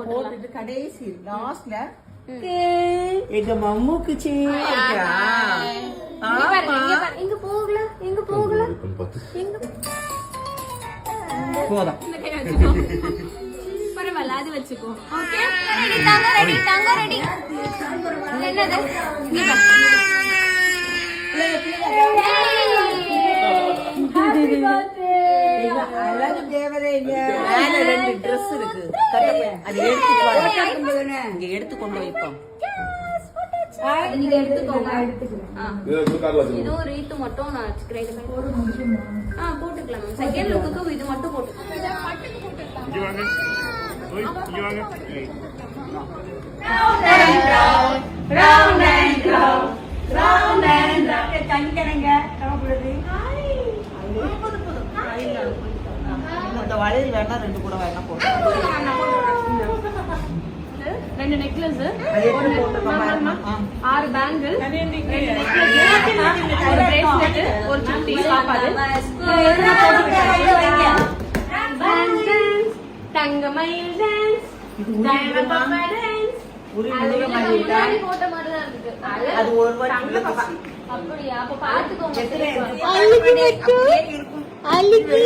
போட்டுட்டு கடைசி லாஸ்ட்ல எங்க மம்முக்கு எங்க போகல எங்க போகல போதும் பரவாயில்ல அது வச்சுக்கோ ஓகே ரெடி தங்க ரெடி தங்க ரெடி என்னது அழகு தேவதைங்க மேல 2 Dress இருக்கு அதை எடுத்து எடுத்து கொண்டு வைப்போம் நீங்க எடுத்துக்கோங்க ஏதோ ஒரு ரீத்து மட்டும் நான் வச்சுக்கிறேன் போட்டுக்கலாம் செகண்ட் லுக்குக்கு இது மட்டும் போட்டுக்கலாம் இந்த வளையல் வேணா 2 கூட வேணா போட்டு 2 நெக்லஸ் 6 பேங்கிள் 2 நெக்லஸ் ஒரு பிரேஸ்லெட் ஒரு சுட்டி பாப்பாது தங்கமயில் டான்ஸ் டைமண்ட் டான்ஸ் ஒரு மயில் டான்ஸ் போட்ட மாதிரி தான் இருக்கு அது ஒரு வாட்டி அப்படியே அப்ப பாத்துக்கோங்க அழுகி